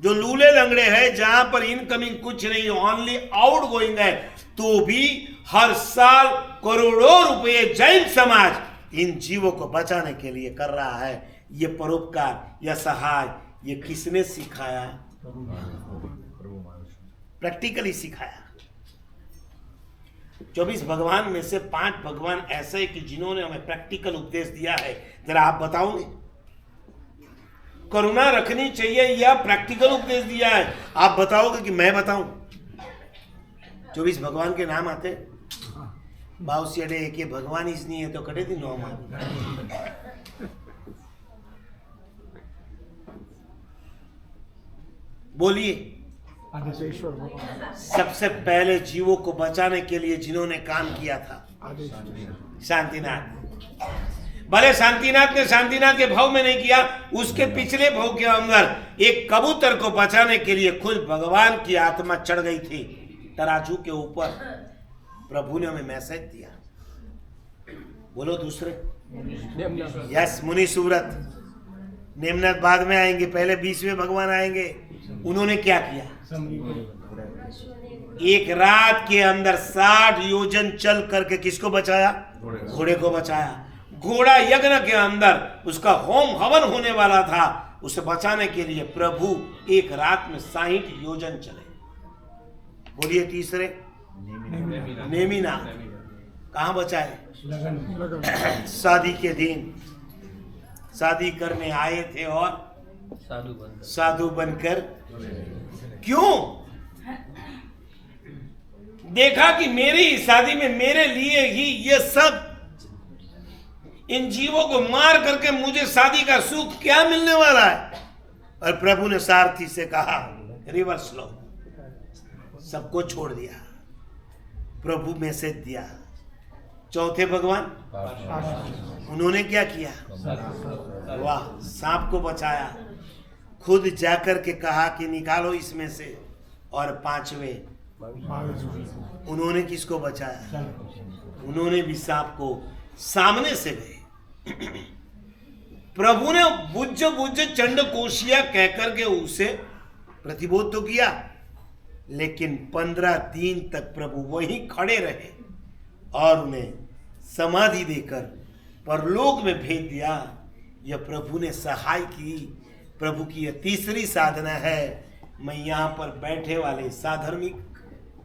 Speaker 1: जो लूले लंगड़े है, जहां पर इनकमिंग कुछ नहीं, ओनली आउट गोइंग है, तो भी हर साल करोड़ों रुपए जैन समाज इन जीवों को बचाने के लिए कर रहा है। ये परोपकार, यह सहाय, ये किसने सिखाया? प्रैक्टिकली सिखाया। 24 भगवान में से 5 भगवान ऐसे हैं कि जिन्होंने हमें प्रैक्टिकल उपदेश दिया है। जरा आप बताओगे? करुणा रखनी चाहिए, यह प्रैक्टिकल उपदेश दिया है। आप बताओगे कि मैं बताऊं? 24 भगवान के नाम आते? बाउसियडे के भगवान इसनी है तो कटे थी नौ बोलिए। सबसे पहले जीवों को बचाने के लिए जिन्होंने काम किया था, शांतिनाथ। भले शांतिनाथ ने शांतिनाथ के भाव में नहीं किया, उसके पिछले भाव के अंदर एक कबूतर को बचाने के लिए खुद भगवान की आत्मा चढ़ गई थी तराजू के ऊपर। प्रभु ने हमें मैसेज दिया। बोलो दूसरे। यस, मुनि सुव्रत। नेमनाथ बाद में आएंगे, पहले 20वें भगवान आएंगे। उन्होंने क्या किया? एक रात के अंदर 60 योजन चल करके किसको बचाया? घोड़े को बचाया। घोड़ा यज्ञ के अंदर उसका होम हवन होने वाला था, उसे बचाने के लिए प्रभु एक रात में 60 योजन चले। बोलिए तीसरे। नेमिनाथ। कहां बचाए? शादी के दिन शादी करने आए थे और साधु बनकर। क्यों? देखा कि मेरी शादी में मेरे लिए ही ये सब, इन जीवों को मार करके मुझे शादी का सुख क्या मिलने वाला है? और प्रभु ने सारथी से कहा रिवर्स लो, सबको छोड़ दिया। प्रभु मैसेज दिया। चौथे भगवान उन्होंने क्या किया? वाह, सांप को बचाया, खुद जाकर के कहा कि निकालो इसमें से। और पांचवें उन्होंने किसको बचाया? उन्होंने भी सांप को सामने से गए। प्रभु ने बुझ बुझ चंड कोशिया कहकर के उसे प्रतिबोध तो किया, लेकिन 15 दिन तक प्रभु वहीं खड़े रहे और उन्हें समाधि देकर परलोक में भेज दिया। यह प्रभु ने सहाय की। प्रभु की यह तीसरी साधना है। मैं यहाँ पर बैठे वाले साधर्मिक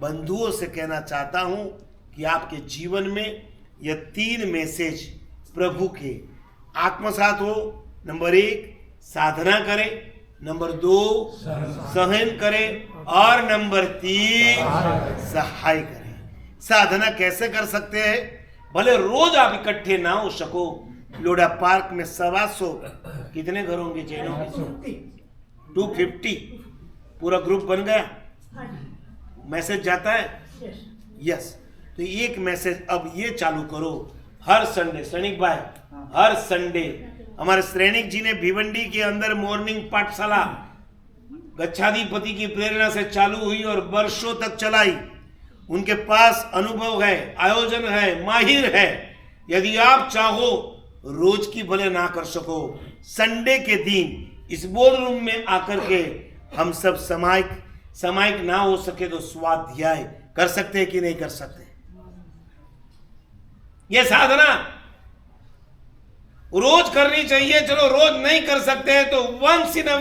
Speaker 1: बंधुओं से कहना चाहता हूँ कि आपके जीवन में यह 3 मैसेज प्रभु के आत्मसात हो। नंबर 1 साधना करें, नंबर 2 सहन करें और नंबर 3 सहाय करें। साधना कैसे कर सकते हैं? भले रोज आप इकट्ठे ना हो सको, लोडा पार्क में 125 कितने घर होंगे जैनों के? 250 पूरा ग्रुप बन गया। मैसेज जाता है यस। तो एक मैसेज अब ये चालू करो हर संडे। सैनिक भाई, हर संडे हमारे श्रेणिक जी ने भिवंडी के अंदर मॉर्निंग पाठशाला गच्छाधिपति की प्रेरणा से चालू हुई और वर्षों तक चलाई। उनके पास अनुभव है, आयोजन है, माहिर है। यदि आप चाहो रोज की भले ना कर सको, संडे के दिन इस बोर्ड रूम में आकर के हम सब सामायिक ना हो सके तो स्वाध्याय कर सकते हैं कि नहीं कर सकते? यह साधना रोज करनी चाहिए। चलो रोज नहीं कर सकते हैं तो वंस इन अ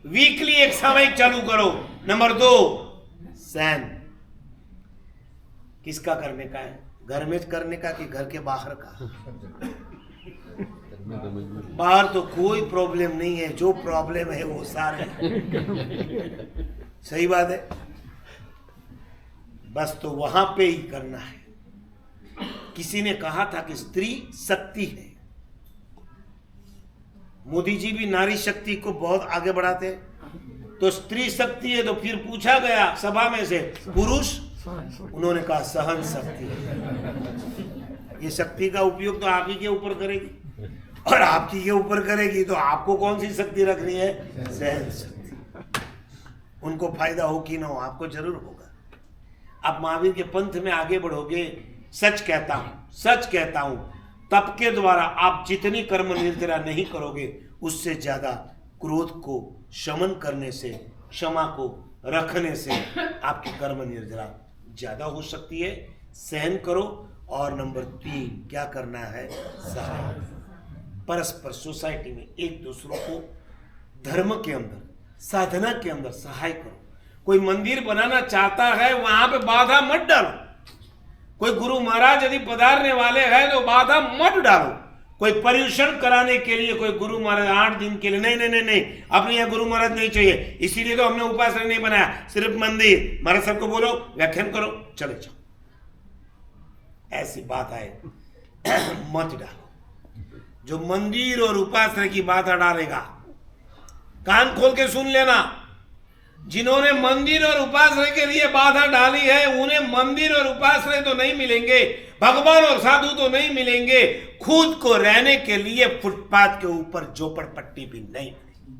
Speaker 1: वीकली एक सामायिक चालू करो। नंबर 2 सैन किसका करने का है? घर में करने का कि घर के बाहर का? बाहर तो कोई प्रॉब्लम नहीं है, जो प्रॉब्लम है वो सारे सही बात है। बस तो वहां पे ही करना है। किसी ने कहा था कि स्त्री शक्ति है। मोदी जी भी नारी शक्ति को बहुत आगे बढ़ाते हैं। तो स्त्री शक्ति है तो फिर पूछा गया सभा में से पुरुष, उन्होंने कहा सहन शक्ति है। ये शक्ति का उपयोग तो आप ही के ऊपर करेगी और आपकी के ऊपर करेगी, तो आपको कौन सी शक्ति रखनी है? सहन शक्ति। उनको फायदा हो कि ना हो, आपको जरूर होगा। आप महावीर के पंथ में आगे बढ़ोगे। सच कहता हूं तप के द्वारा आप जितनी कर्म निर्जरा नहीं करोगे, उससे ज्यादा क्रोध को शमन करने से, क्षमा को रखने से आपकी कर्म निर्जरा ज्यादा हो सकती है। सहन करो। और नंबर 3 क्या करना है? सहाय। परस्पर सोसाइटी में एक दूसरों को धर्म के अंदर, साधना के अंदर सहाय करो। कोई मंदिर बनाना चाहता है, वहां पे बाधा मत डालो। कोई गुरु महाराज यदि पधारने वाले हैं तो बाधा मत डालो। कोई पर्यूषण कराने के लिए कोई गुरु महाराज 8 दिन के लिए नहीं, अपने यहाँ गुरु महाराज नहीं चाहिए, इसीलिए तो हमने उपासना नहीं बनाया, सिर्फ मंदिर। महाराज सबको बोलो व्याख्यान करो, चले जाओ। ऐसी बात है मत डालो। जो मंदिर और उपासना की बाधा डालेगा, कान खोल के सुन लेना। जिन्होंने मंदिर और उपासना के लिए बाधा डाली है, उन्हें मंदिर और उपासना तो नहीं मिलेंगे, भगवान और साधु तो नहीं मिलेंगे, खुद को रहने के लिए फुटपाथ के ऊपर झोपड़पट्टी भी नहीं मिलेगी।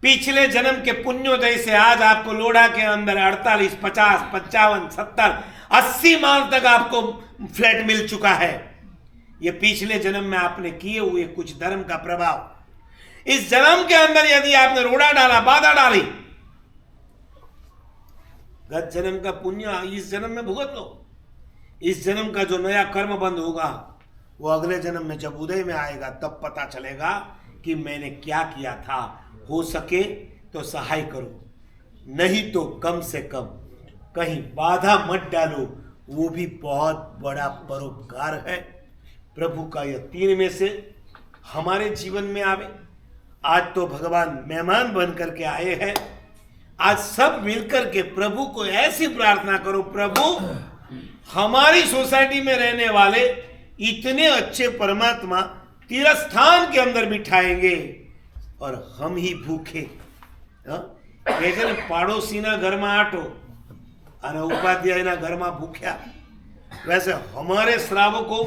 Speaker 1: पिछले जन्म के पुण्योदय से आज आपको लोढ़ा के अंदर 48, 50, 55, 70, 80 माल तक आपको फ्लैट मिल चुका है। ये पिछले जन्म में आपने किए हुए कुछ धर्म का प्रभाव। इस जन्म के अंदर यदि आपने रोड़ा डाला, बाधा डाली, गत जन्म का पुण्य इस जन्म में भुगत लो। इस जन्म का जो नया कर्म बंद होगा वो अगले जन्म में जब उदय में आएगा तब पता चलेगा कि मैंने क्या किया था। हो सके तो सहाय करो, नहीं तो कम से कम कहीं बाधा मत डालो, वो भी बहुत बड़ा परोपकार है। प्रभु का यह 3 में से हमारे जीवन में आवे। आज तो भगवान मेहमान बन करके आए हैं। आज सब मिलकर के प्रभु को ऐसी प्रार्थना करो, प्रभु हमारी सोसाइटी में रहने वाले इतने अच्छे परमात्मा तीर्थस्थान के अंदर बिठाएंगे और हम ही भूखे। कैसे पड़ोसी ना घर में आटो અને ઉપાધ્યાયના ઘરમાં ભૂખ્યા। वैसे हमारे श्रावकों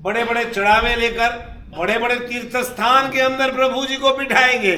Speaker 1: बड़े बड़े चढ़ावे लेकर बड़े बड़े तीर्थ स्थान के अंदर प्रभु जी को बिठाएंगे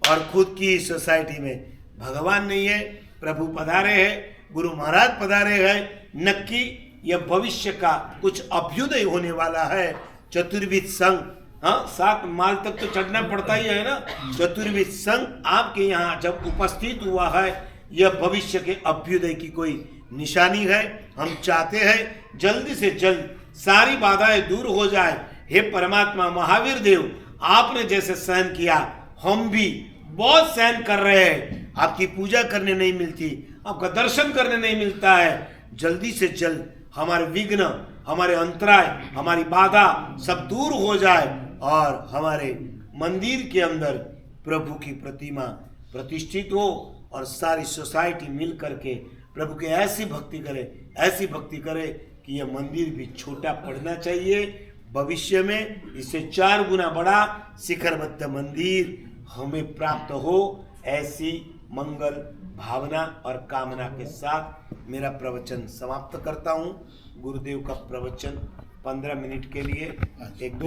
Speaker 1: और खुद की सोसाइटी में भगवान नहीं है, प्रभु पधारे हैं, गुरु महाराज पधारे हैं। नक्की यह भविष्य का कुछ अभ्युदय होने वाला है। चतुर्विध संघ, हाँ 7 माल तक तो चढ़ना पड़ता ही है ना। चतुर्विध संघ आपके यहाँ जब उपस्थित हुआ है, यह भविष्य के अभ्युदय की कोई निशानी है। हम चाहते हैं जल्दी से जल्द सारी बाधाएं दूर हो जाए। हे परमात्मा महावीर देव, आपने जैसे सहन किया हम भी बहुत सहन कर रहे हैं। आपकी पूजा करने नहीं मिलती, आपका दर्शन करने नहीं मिलता है। जल्दी से जल्द हमारे विघ्न, हमारे अंतराय, हमारी बाधा सब दूर हो जाए और हमारे मंदिर के अंदर प्रभु की प्रतिमा प्रतिष्ठित हो और सारी सोसाइटी मिल करके प्रभु की ऐसी भक्ति करे कि यह मंदिर भी छोटा पड़ना चाहिए। भविष्य में इससे 4 गुना बड़ा शिखरबद्ध मंदिर हमें प्राप्त हो, ऐसी मंगल भावना और कामना के साथ मेरा प्रवचन समाप्त करता हूँ। गुरुदेव का प्रवचन 15 मिनट के लिए एक